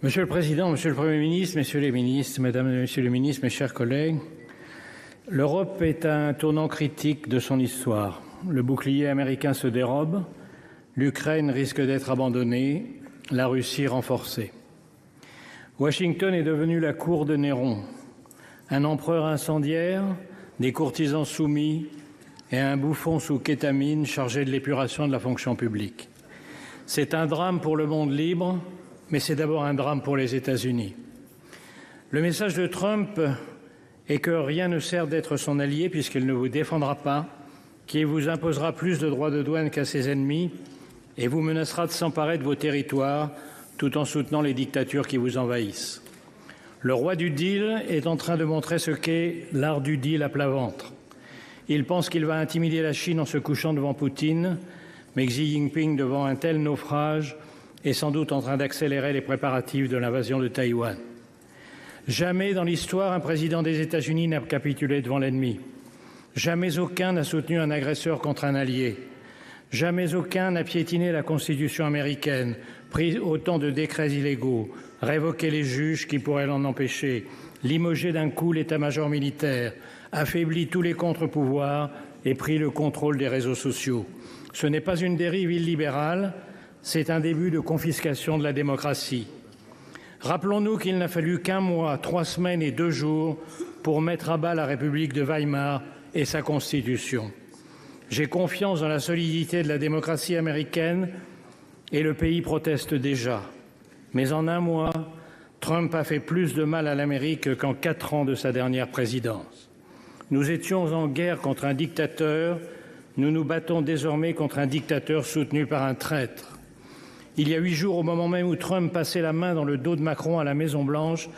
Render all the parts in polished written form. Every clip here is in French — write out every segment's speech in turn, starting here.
Monsieur le Président, Monsieur le Premier ministre, Messieurs les ministres, Mesdames et Messieurs les ministres, mes chers collègues, l'Europe est à un tournant critique de son histoire. Le bouclier américain se dérobe, l'Ukraine risque d'être abandonnée, la Russie renforcée. Washington est devenu la cour de Néron, un empereur incendiaire, des courtisans soumis et un bouffon sous kétamine chargé de l'épuration de la fonction publique. C'est un drame pour le monde libre, mais c'est d'abord un drame pour les États-Unis. Le message de Trump est que rien ne sert d'être son allié puisqu'il ne vous défendra pas, qu'il vous imposera plus de droits de douane qu'à ses ennemis et vous menacera de s'emparer de vos territoires tout en soutenant les dictatures qui vous envahissent. Le roi du deal est en train de montrer ce qu'est l'art du deal à plat ventre. Il pense qu'il va intimider la Chine en se couchant devant Poutine, mais Xi Jinping, devant un tel naufrage, est sans doute en train d'accélérer les préparatifs de l'invasion de Taïwan. Jamais dans l'histoire un président des États-Unis n'a capitulé devant l'ennemi. Jamais aucun n'a soutenu un agresseur contre un allié. Jamais aucun n'a piétiné la Constitution américaine, pris autant de décrets illégaux, révoqué les juges qui pourraient l'en empêcher, limogé d'un coup l'état-major militaire, affaibli tous les contre-pouvoirs et pris le contrôle des réseaux sociaux. Ce n'est pas une dérive illibérale, c'est un début de confiscation de la démocratie. Rappelons-nous qu'il n'a fallu qu'un mois, 3 semaines et 2 jours pour mettre à bas la République de Weimar et sa Constitution. J'ai confiance dans la solidité de la démocratie américaine et le pays proteste déjà. Mais en un mois, Trump a fait plus de mal à l'Amérique qu'en 4 ans de sa dernière présidence. Nous étions en guerre contre un dictateur, nous nous battons désormais contre un dictateur soutenu par un traître. Il y a 8 jours, au moment même où Trump passait la main dans le dos de Macron à la Maison-Blanche,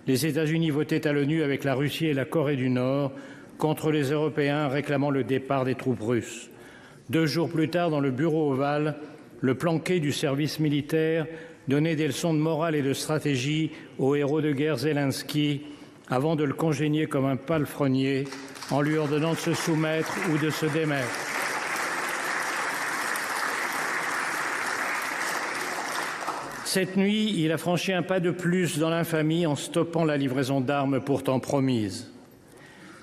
les États-Unis votaient à l'ONU avec la Russie et la Corée du Nord contre les Européens réclamant le départ des troupes russes. 2 jours plus tard, dans le bureau ovale, le planqué du service militaire donnait des leçons de morale et de stratégie au héros de guerre Zelensky avant de le congédier comme un palefrenier en lui ordonnant de se soumettre ou de se démettre. Cette nuit, il a franchi un pas de plus dans l'infamie en stoppant la livraison d'armes pourtant promise.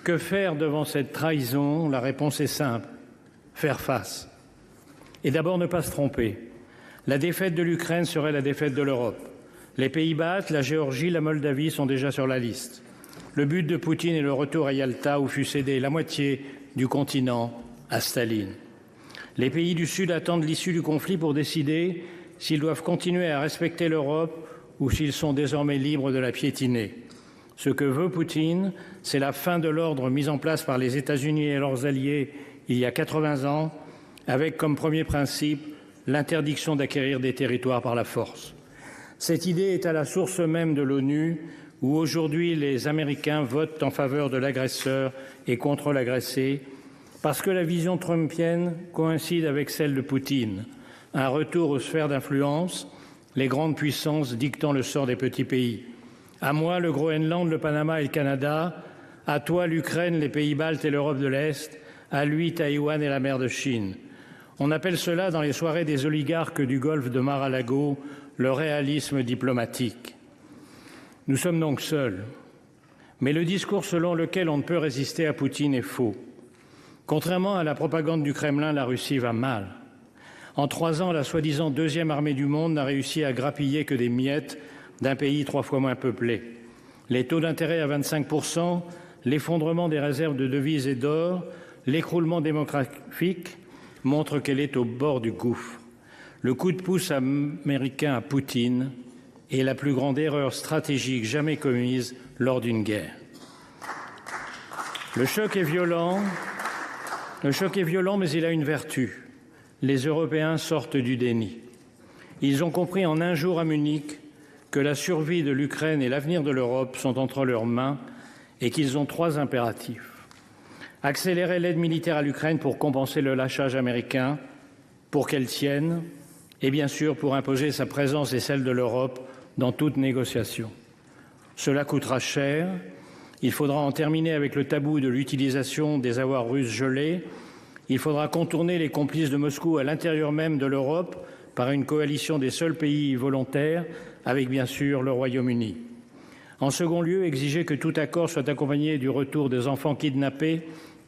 Que faire devant cette trahison? La réponse est simple, faire face. Et d'abord ne pas se tromper. La défaite de l'Ukraine serait la défaite de l'Europe. Les pays baltes, la Géorgie, la Moldavie sont déjà sur la liste. Le but de Poutine est le retour à Yalta où fut cédé la moitié du continent à Staline. Les pays du Sud attendent l'issue du conflit pour décider s'ils doivent continuer à respecter l'Europe ou s'ils sont désormais libres de la piétiner. Ce que veut Poutine, c'est la fin de l'ordre mis en place par les États-Unis et leurs alliés il y a 80 ans, avec comme premier principe l'interdiction d'acquérir des territoires par la force. Cette idée est à la source même de l'ONU, où aujourd'hui les Américains votent en faveur de l'agresseur et contre l'agressé, parce que la vision trumpienne coïncide avec celle de Poutine. Un retour aux sphères d'influence, les grandes puissances dictant le sort des petits pays. À moi, le Groenland, le Panama et le Canada. À toi, l'Ukraine, les pays baltes et l'Europe de l'Est. À lui, Taïwan et la mer de Chine. On appelle cela, dans les soirées des oligarques du golfe de Mar-a-Lago, le réalisme diplomatique. Nous sommes donc seuls. Mais le discours selon lequel on ne peut résister à Poutine est faux. Contrairement à la propagande du Kremlin, la Russie va mal. En 3 ans, la soi-disant 2e armée du monde n'a réussi à grappiller que des miettes d'un pays 3 fois moins peuplé. Les taux d'intérêt à 25%, l'effondrement des réserves de devises et d'or, l'écroulement démographique montrent qu'elle est au bord du gouffre. Le coup de pouce américain à Poutine est la plus grande erreur stratégique jamais commise lors d'une guerre. Le choc est violent, mais il a une vertu. Les Européens sortent du déni. Ils ont compris en un jour à Munich que la survie de l'Ukraine et l'avenir de l'Europe sont entre leurs mains et qu'ils ont 3 impératifs. Accélérer l'aide militaire à l'Ukraine pour compenser le lâchage américain, pour qu'elle tienne, et bien sûr pour imposer sa présence et celle de l'Europe dans toute négociation. Cela coûtera cher. Il faudra en terminer avec le tabou de l'utilisation des avoirs russes gelés. Il faudra contourner les complices de Moscou à l'intérieur même de l'Europe par une coalition des seuls pays volontaires, avec bien sûr le Royaume-Uni. En second lieu, exiger que tout accord soit accompagné du retour des enfants kidnappés,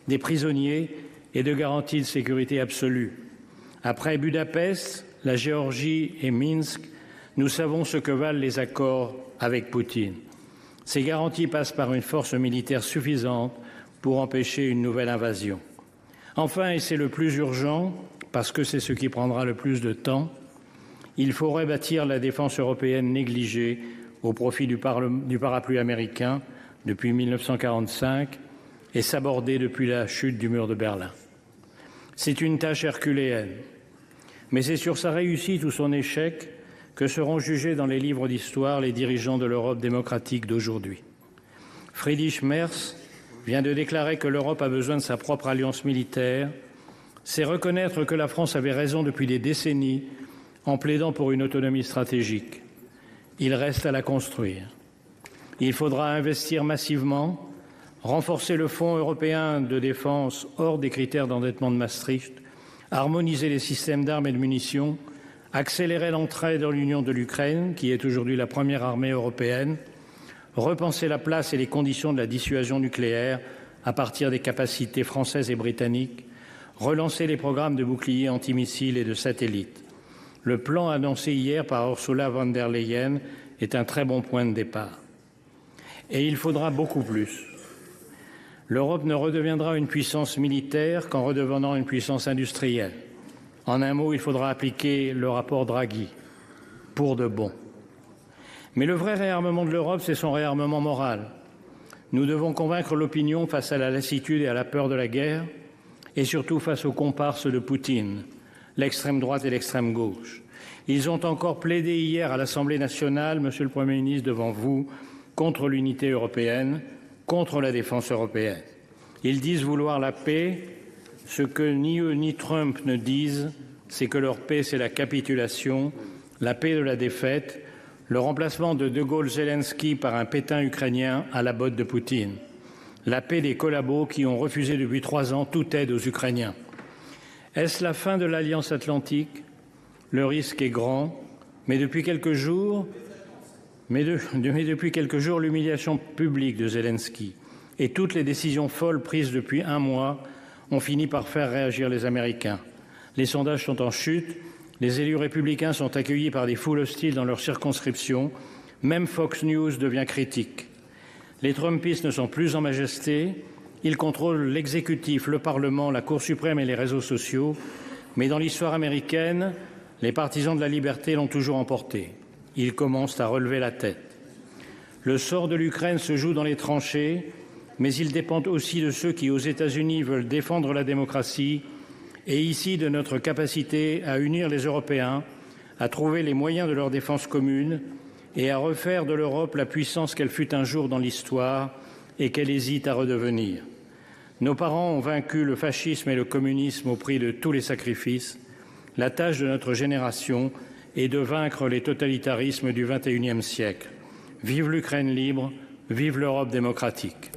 des prisonniers et de garanties de sécurité absolue. Après Budapest, la Géorgie et Minsk, nous savons ce que valent les accords avec Poutine. Ces garanties passent par une force militaire suffisante pour empêcher une nouvelle invasion. Enfin, et c'est le plus urgent, parce que c'est ce qui prendra le plus de temps, il faut rebâtir la défense européenne négligée au profit du parapluie américain depuis 1945 et sabordée depuis la chute du mur de Berlin. C'est une tâche herculéenne, mais c'est sur sa réussite ou son échec que seront jugés dans les livres d'histoire les dirigeants de l'Europe démocratique d'aujourd'hui. Friedrich Merz vient de déclarer que l'Europe a besoin de sa propre alliance militaire. C'est reconnaître que la France avait raison depuis des décennies en plaidant pour une autonomie stratégique. Il reste à la construire. Il faudra investir massivement, renforcer le Fonds européen de défense hors des critères d'endettement de Maastricht, harmoniser les systèmes d'armes et de munitions, accélérer l'entrée dans l'Union de l'Ukraine, qui est aujourd'hui la première armée européenne, repenser la place et les conditions de la dissuasion nucléaire à partir des capacités françaises et britanniques, relancer les programmes de boucliers antimissiles et de satellites. Le plan annoncé hier par Ursula von der Leyen est un très bon point de départ. Et il faudra beaucoup plus. L'Europe ne redeviendra une puissance militaire qu'en redevenant une puissance industrielle. En un mot, il faudra appliquer le rapport Draghi, pour de bon. Mais le vrai réarmement de l'Europe, c'est son réarmement moral. Nous devons convaincre l'opinion face à la lassitude et à la peur de la guerre, et surtout face aux comparses de Poutine, l'extrême droite et l'extrême gauche. Ils ont encore plaidé hier à l'Assemblée nationale, Monsieur le Premier ministre, devant vous, contre l'unité européenne, contre la défense européenne. Ils disent vouloir la paix. Ce que ni eux ni Trump ne disent, c'est que leur paix, c'est la capitulation, la paix de la défaite, le remplacement de Gaulle-Zelensky par un Pétain ukrainien à la botte de Poutine, la paix des collabos qui ont refusé depuis 3 ans toute aide aux Ukrainiens. Est-ce la fin de l'Alliance atlantique? Le risque est grand, mais depuis quelques jours, l'humiliation publique de Zelensky et toutes les décisions folles prises depuis 1 mois ont fini par faire réagir les Américains. Les sondages sont en chute, les élus républicains sont accueillis par des foules hostiles dans leur circonscription, même Fox News devient critique. Les Trumpistes ne sont plus en majesté, ils contrôlent l'exécutif, le Parlement, la Cour suprême et les réseaux sociaux, mais dans l'histoire américaine, les partisans de la liberté l'ont toujours emporté. Ils commencent à relever la tête. Le sort de l'Ukraine se joue dans les tranchées, mais il dépend aussi de ceux qui, aux États-Unis, veulent défendre la démocratie et ici de notre capacité à unir les Européens, à trouver les moyens de leur défense commune et à refaire de l'Europe la puissance qu'elle fut un jour dans l'histoire et qu'elle hésite à redevenir. Nos parents ont vaincu le fascisme et le communisme au prix de tous les sacrifices. La tâche de notre génération est de vaincre les totalitarismes du XXIe siècle. Vive l'Ukraine libre, vive l'Europe démocratique.